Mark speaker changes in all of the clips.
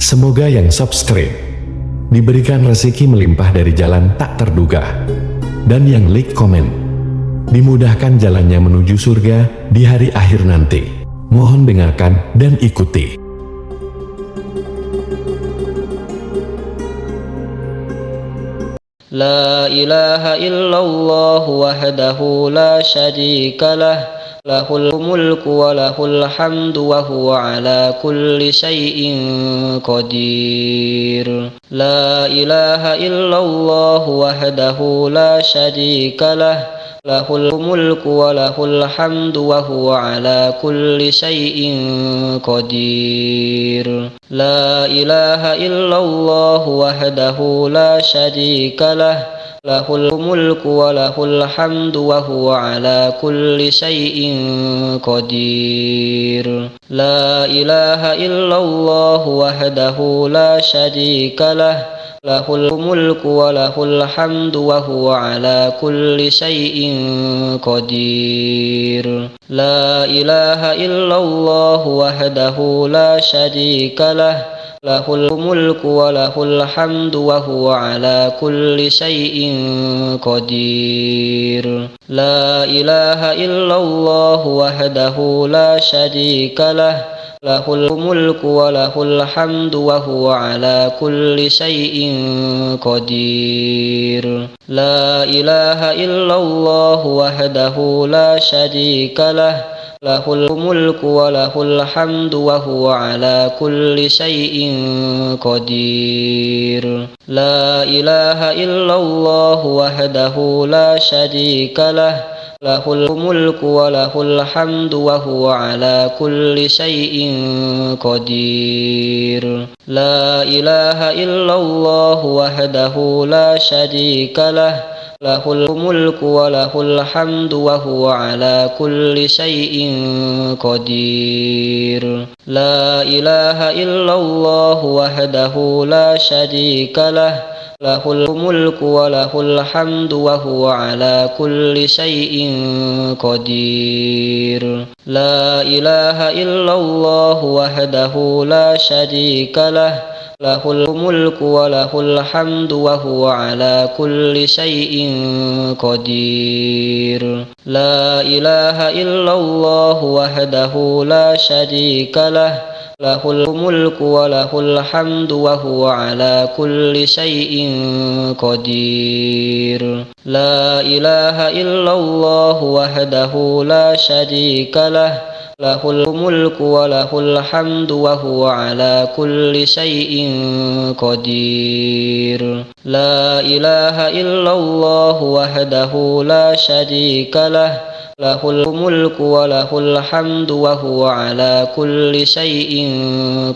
Speaker 1: Semoga yang subscribe diberikan rezeki melimpah dari jalan tak terduga, dan yang like komen dimudahkan jalannya menuju surga di hari akhir nanti. Mohon dengarkan dan ikuti.
Speaker 2: La ilaha illallah wahdahu la syarika lah, lahul mulku wa lahul hamdu wa huwa ala kulli syai'in qadir. La ilaha illallah wahdahu la syarika lah, lahul mulku wa lahul hamdu wa huwa ala kulli syai'in qadir. La ilaha illallah wahdahu la syarika lah, lahul mulku wa lahul hamdu wa huwa ala kulli syai'in qadir. La ilaha illallah wahdahu la syarika lah, lahul mulku wa lahul hamdu wa huwa ala kulli syai'in qadir. La ilaha illallah wahdahu la syarika lah, lahul mulku wa lahul hamdu wa huwa ala kulli syai'in qadir. La ilaha illallah wahdahu la syarika lah, lahul mulku wa lahul hamdu wa huwa ala kulli syai'in qadir. La ilaha illallah wahdahu la syarika lah, lahul mulku wa lahul hamdu wa huwa ala kulli syai'in qadir. La ilaha illallah wahdahu la syarika lah, lahul mulku wa lahul hamdu wa huwa ala kulli syai'in qadir. La ilaha illallah wahdahu la syarika lah, lahul mulku wa lahul hamdu wa huwa ala kulli syai'in qadir. La ilaha illallah wahdahu la syarika lah, lahul mulku wa lahul hamdu wa huwa ala kulli syai'in qadir. La ilaha illallah wahdahu la syarika lah, lahul mulku wa lahul hamdu wa huwa ala kulli syai'in qadir. La ilaha illallah wahdahu la syarika lah, lahul mulku wa lahul hamdu wa huwa ala kulli syai'in qadir. La ilaha illallah wahdahu la syarika lah, lahul mulku wa lahul hamdu wa huwa ala kulli syai'in qadir. La ilaha illallah wahdahu la syarika lah, lahul mulku wa lahul hamdu wa huwa ala kulli syai'in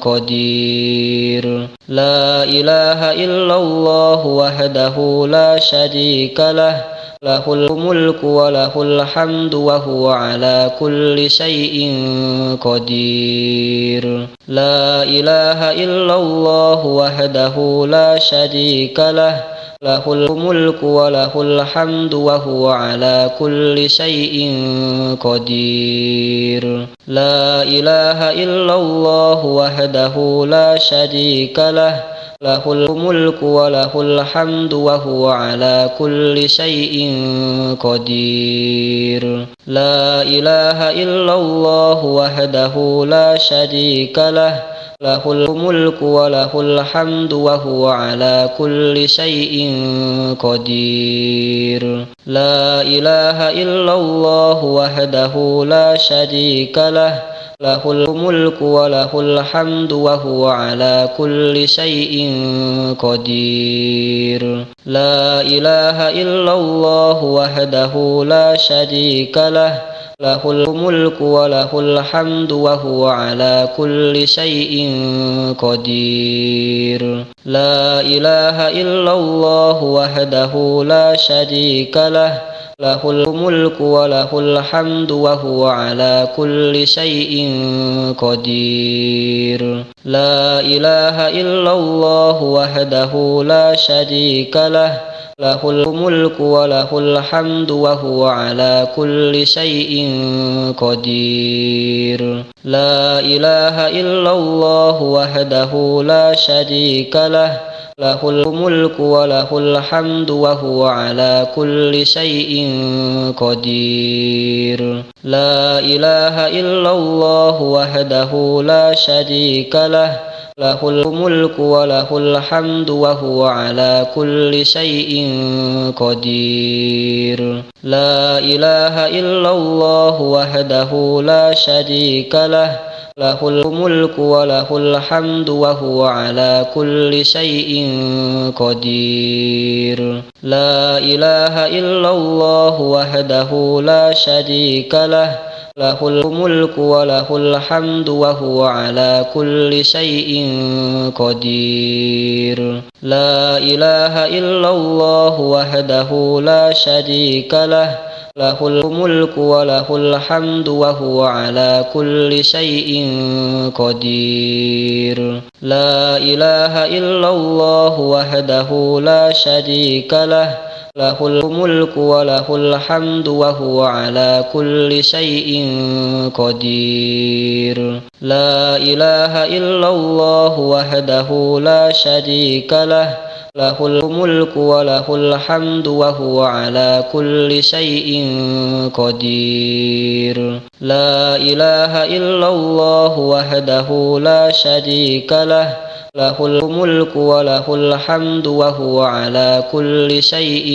Speaker 2: qadir. La ilaha illallah wahdahu la syarika lah, lahul mulku wa lahul hamdu wa huwa ala kulli syai'in qadir. La ilaha illallah wahdahu la syarika lah, lahul mulku wa lahul hamdu wa huwa ala kulli syai'in qadir. La ilaha illallah wahdahu la syarika lah, lahul mulku wa lahul hamdu wa huwa ala kulli syai'in qadir. La ilaha illallah wahdahu la syarika lah, lahul mulku wa lahul hamdu wa huwa ala kulli syai'in qadir. La ilaha illallah wahdahu la syarika lah, lahul mulku wa lahul hamdu wa huwa ala kulli syai'in qadir. La ilaha illallah wahdahu la syarika lah, lahul mulku wa lahul hamdu wa huwa ala kulli syai'in qadir. La ilaha illallah wahdahu la syarika lah, lahul mulku wa lahul hamdu wa huwa ala kulli syai'in qadir. La ilaha illallah wahdahu la syarika lah, له الملك وله الحمد وهو على كل شيء قدير لا إله إلا الله وحده لا شريك له له الملك وله الحمد وهو على كل شيء قدير لا إله إلا الله وحده لا شريك له له الملك وله الحمد وهو على كل شيء قدير لا إله إلا الله وحده لا شريك له له الملك وله الحمد وهو على كل شيء قدير لا إله إلا الله وحده لا شريك له له الملك وله الحمد وهو على كل شيء قدير لا إله إلا الله وحده لا شريك له له الملك وله الحمد وهو على كل شيء قدير لا إله إلا الله وحده لا شريك له له الملك وله الحمد وهو على كل شيء قدير لا إله إلا الله وحده لا شريك له له الملك وله الحمد وهو على كل شيء قدير لا إله إلا الله وحده لا شريك له له الملك وله الحمد وهو على كل شيء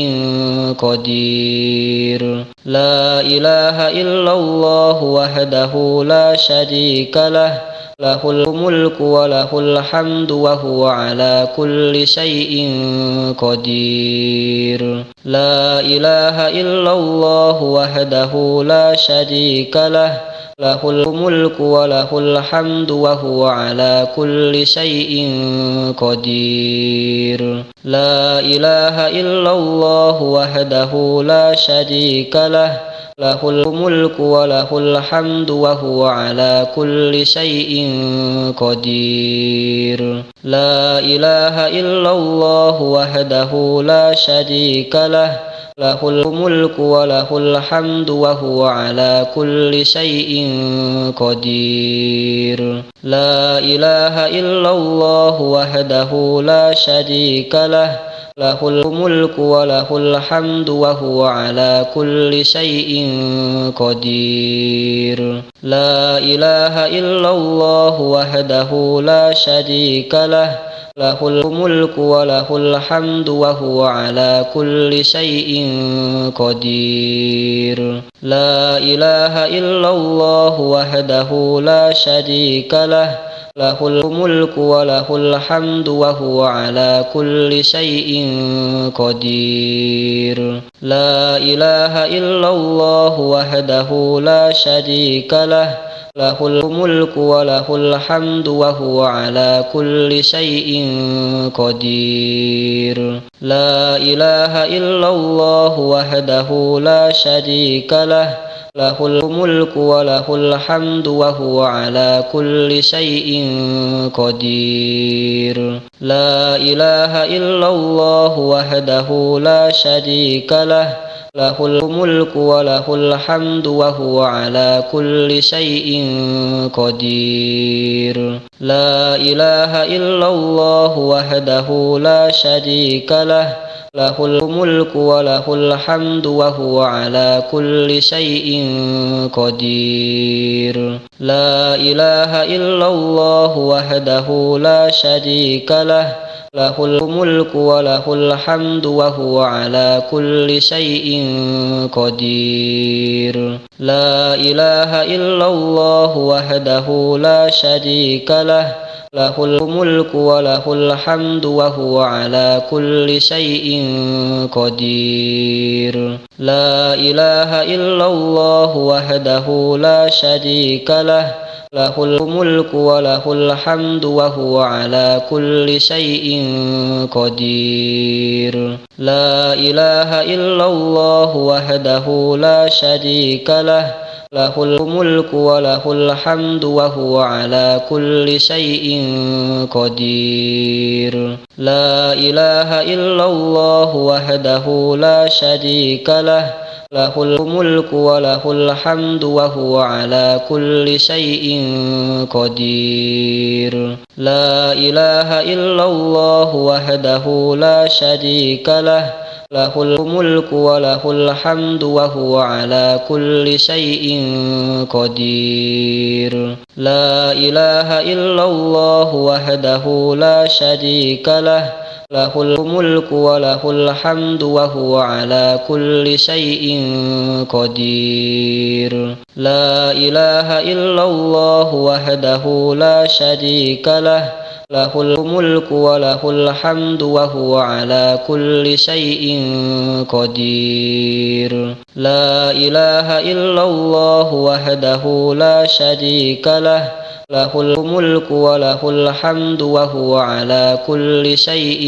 Speaker 2: قدير لا إله إلا الله وحده لا شريك له له الملك وله الحمد وهو على كل شيء قدير لا إله إلا الله وحده لا شريك له له الملك وله الحمد وهو على كل شيء قدير لا إله إلا الله وحده لا شريك له له الملك وله الحمد وهو على كل شيء قدير لا إله إلا الله وحده لا شريك له له الملك وله الحمد وهو على كل شيء قدير لا إله إلا الله وحده لا شريك له له الملك وله الحمد وهو على كل شيء قدير لا إله إلا الله وحده لا شريك له له الملك وله الحمد وهو على كل شيء قدير لا إله إلا الله وحده لا شريك له له الملك وله الحمد وهو على كل شيء قدير لا إله إلا الله وحده لا شريك له له الملك وله الحمد وهو على كل شيء قدير لا إله إلا الله وحده لا شريك له له الملك وله الحمد وهو على كل شيء قدير لا إله إلا الله وحده لا شريك له له الملك وله الحمد وهو على كل شيء قدير لا إله إلا الله وحده لا شريك له له الملك وله الحمد وهو على كل شيء قدير لا إله إلا الله وحده لا شريك له له الملك وله الحمد وهو على كل شيء قدير لا إله إلا الله وحده لا شريك له له الملك وله الحمد وهو على كل شيء قدير لا إله إلا الله وحده لا شريك له له الملك وله الحمد وهو على كل شيء قدير لا إله إلا الله وحده لا شريك له له الملك وله الحمد وهو على كل شيء قدير لا إله إلا الله وحده لا شريك له له الملك وله الحمد وهو على كل شيء قدير لا إله إلا الله وحده لا شريك له له الملك وله الحمد وهو على كل شيء قدير لا إله إلا الله وحده لا شريك له له الملك وله الحمد وهو على كل شيء قدير لا إله إلا الله وحده لا شريك له له الملك وله الحمد وهو على كل شيء قدير لا إله إلا الله وحده لا شريك له له الملك وله الحمد وهو على كل شيء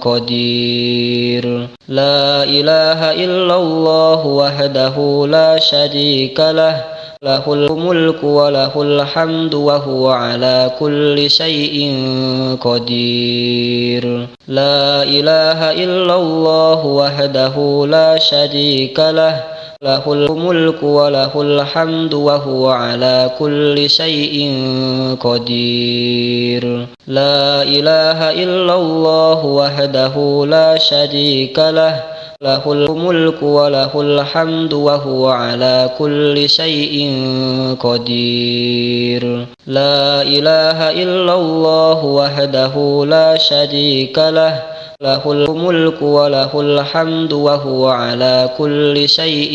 Speaker 2: قدير لا إله إلا الله وحده لا شريك له له الملك وله الحمد وهو على كل شيء قدير لا إله إلا الله وحده لا شريك له له الملك وله الحمد وهو على كل شيء قدير لا إله إلا الله وحده لا شريك له له الملك وله الحمد وهو على كل شيء قدير لا إله إلا الله وحده لا شريك له له الملك وله الحمد وهو على كل شيء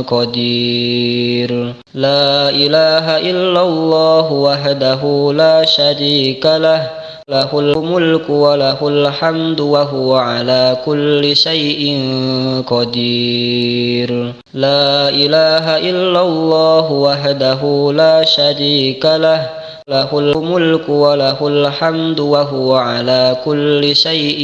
Speaker 2: قدير لا إله إلا الله وحده لا شريك له له الملك وله الحمد وهو على كل شيء قدير لا إله إلا الله وحده لا شريك له له الملك وله الحمد وهو على كل شيء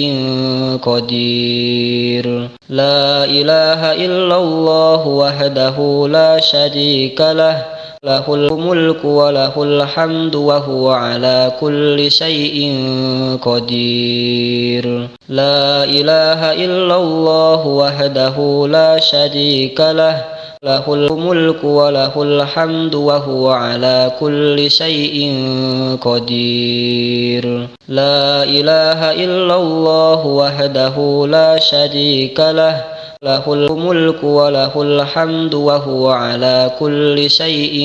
Speaker 2: قدير لا إله إلا الله وحده لا شريك له له الملك وله الحمد وهو على كل شيء قدير لا إله إلا الله وحده لا شريك له له الملك وله الحمد وهو على كل شيء قدير لا إله إلا الله وحده لا شريك له له الملك وله الحمد وهو على كل شيء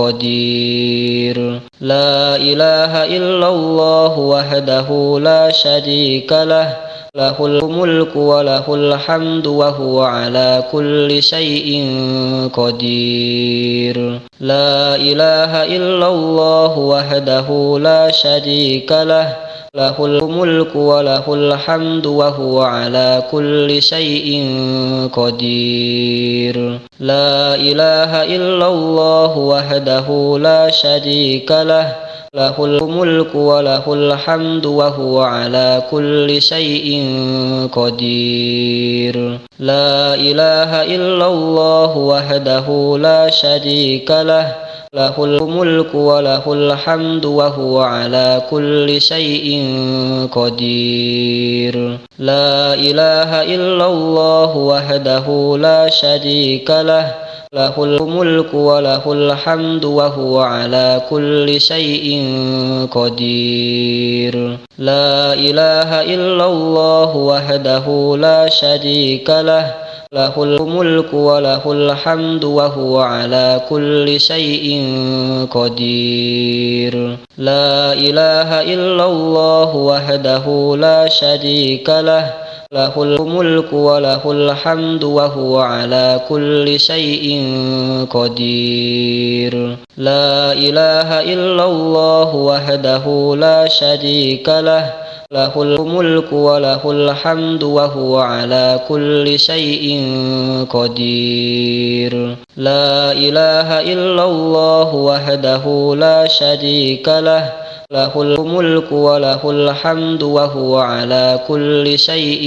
Speaker 2: قدير لا إله إلا الله وحده لا شريك له له الملك وله الحمد وهو على كل شيء قدير لا إله إلا الله وحده لا شريك له له الملك وله الحمد وهو على كل شيء قدير لا إله إلا الله وحده لا شريك له له الملك وله الحمد وهو على كل شيء قدير لا إله إلا الله وحده لا شريك له له الملك وله الحمد وهو على كل شيء قدير لا إله إلا الله وحده لا شريك له له الملك وله الحمد وهو على كل شيء قدير لا إله إلا الله وحده لا شريك له له الملك وله الحمد وهو على كل شيء قدير لا إله إلا الله وحده لا شريك له له الملك وله الحمد وهو على كل شيء قدير لا إله إلا الله وحده لا شريك له له الملك وله الحمد وهو على كل شيء قدير لا إله إلا الله وحده لا شريك له له الملك وله الحمد وهو على كل شيء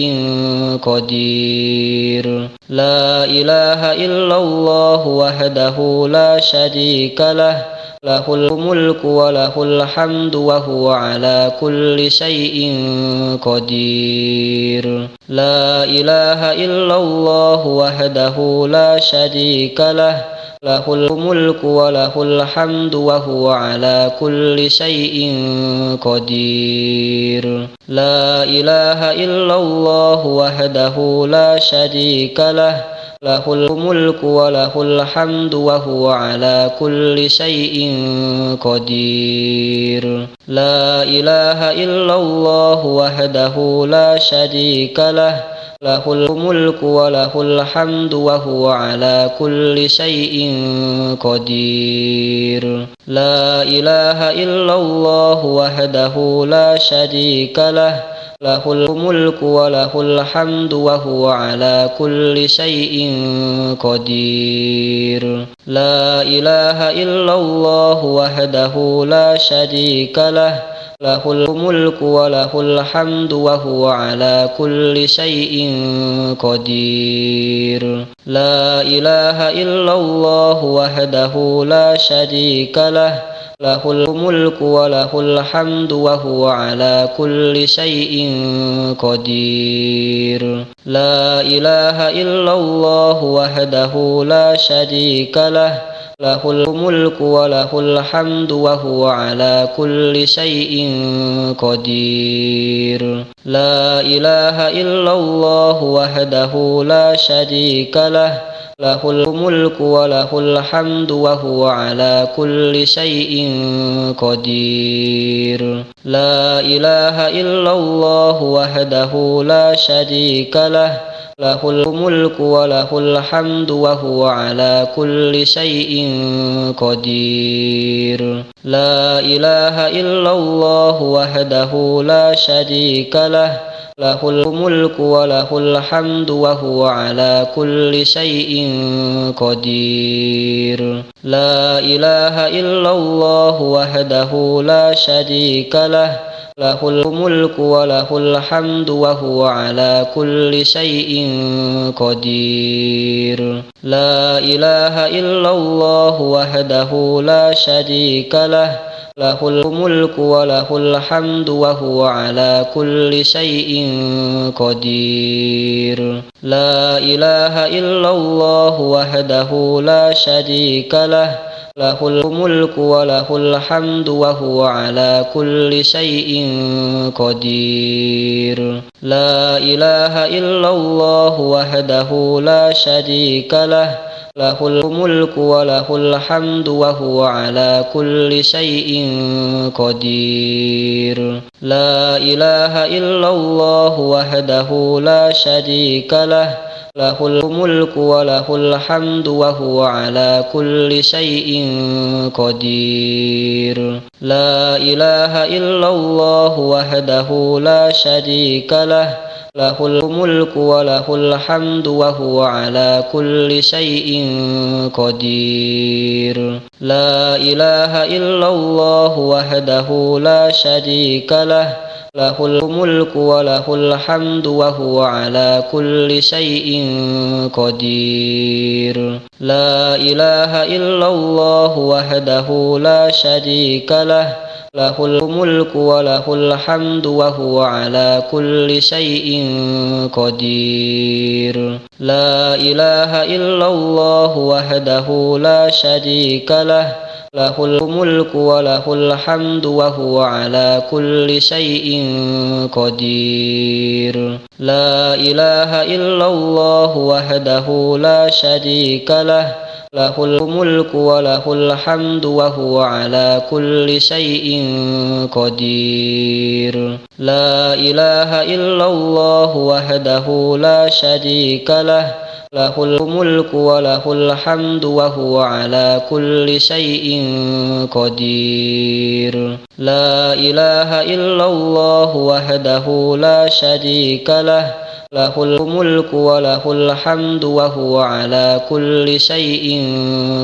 Speaker 2: قدير. لا إله إلا الله وحده لا شريك له، له الملك وله الحمد وهو على كل شيء قدير. لا إله إلا الله وحده لا شريك له، له الملك وله الحمد وهو على كل شيء قدير. لا إله إلا الله وحده لا شريك له، له الملك وله الحمد وهو على كل شيء قدير. لا إله إلا الله وحده لا شريك له، له الملك وله الحمد وهو على كل شيء قدير. لا إله إلا الله وحده لا شريك له، له الملك وله الحمد وهو على كل شيء قدير. لا إله إلا الله وحده لا شريك له، له الملك وله الحمد وهو على كل شيء قدير. لا إله إلا الله وحده لا شريك له، له الملك وله الحمد وهو على كل شيء قدير. لا إله إلا الله وحده لا شريك له، له الملك وله الحمد وهو على كل شيء قدير. لا إله إلا الله وحده لا شريك له، له الملك وله الحمد وهو على كل شيء قدير. لا إله إلا الله وحده لا شريك له، له الملك وله الحمد وهو على كل شيء قدير. لا إله إلا الله وحده لا شريك له، له الملك وله الحمد وهو على كل شيء قدير. لا إله إلا الله وحده لا شريك له، له الملك وله الحمد وهو على كل شيء قدير. لا إله إلا الله وحده لا شريك له، له الملك وله الحمد وهو على كل شيء قدير. لا إله إلا الله وحده لا شريك له، له الملك وله الحمد وهو على كل شيء قدير. لا إله إلا الله وحده لا شريك له، له الملك وله الحمد وهو على كل شيء قدير. لا إله إلا الله وحده لا شريك له، له الملك وله الحمد وهو على كل شيء قدير. لا إله إلا الله وحده لا شريك له، له الملك وله الحمد وهو على كل شيء قدير. لا إله إلا الله وحده لا شريك له، له الملك وله الحمد وهو على كل شيء قدير. لا إله إلا الله وحده لا شريك له، له الملك وله الحمد وهو على كل شيء قدير. لا إله إلا الله وحده لا شريك له، له الملك وله الحمد وهو على كل شيء قدير. لا إله إلا الله وحده لا شريك له، له الملك وله الحمد وهو على كل شيء قدير. لا إله إلا الله وحده لا شريك له، له الملك وله الحمد وهو على كل شيء قدير. لا إله إلا الله وحده لا شريك له، له الملك وله الحمد وهو على كل شيء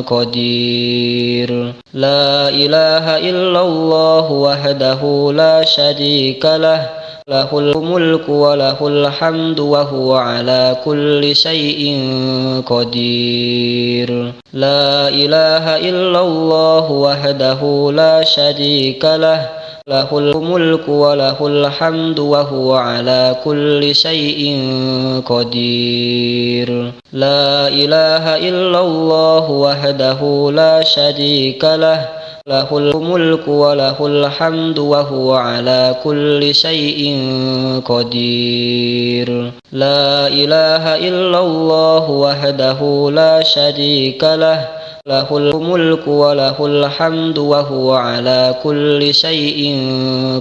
Speaker 2: قدير. لا إله إلا الله وحده لا شريك له، له الملك وله الحمد وهو على كل شيء قدير. لا إله إلا الله وحده لا شريك له، له الملك وله الحمد وهو على كل شيء قدير. لا إله إلا الله وحده لا شريك له، له الملك وله الحمد وهو على كل شيء قدير. لا إله إلا الله وحده لا شريك له، له الملك وله الحمد وهو على كل شيء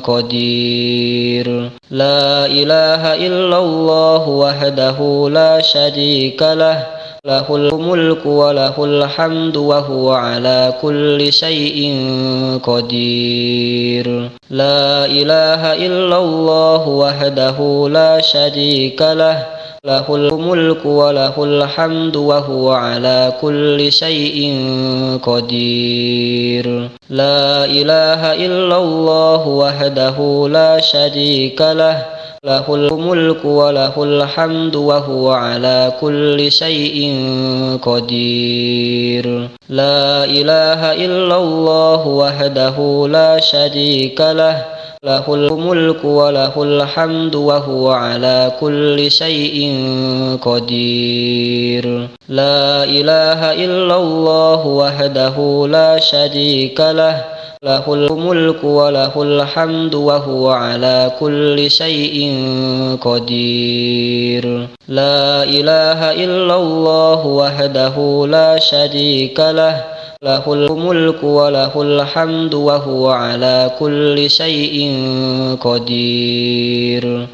Speaker 2: قدير. لا إله إلا الله وحده لا شريك له، له الملك وله الحمد وهو على كل شيء قدير. لا إله إلا الله وحده لا شريك له، له الملك وله الحمد وهو على كل شيء قدير. لا إله إلا الله وحده لا شريك له، له الملك وله الحمد وهو على كل شيء قدير. لا إله إلا الله وحده لا شريك له، له الملك وله الحمد وهو على كل شيء قدير. لا إله إلا الله وحده لا شريك له، له الملك وله الحمد وهو على كل شيء قدير. لا إله إلا الله وحده لا شريك له، له الملك وله الحمد وهو على كل شيء قدير.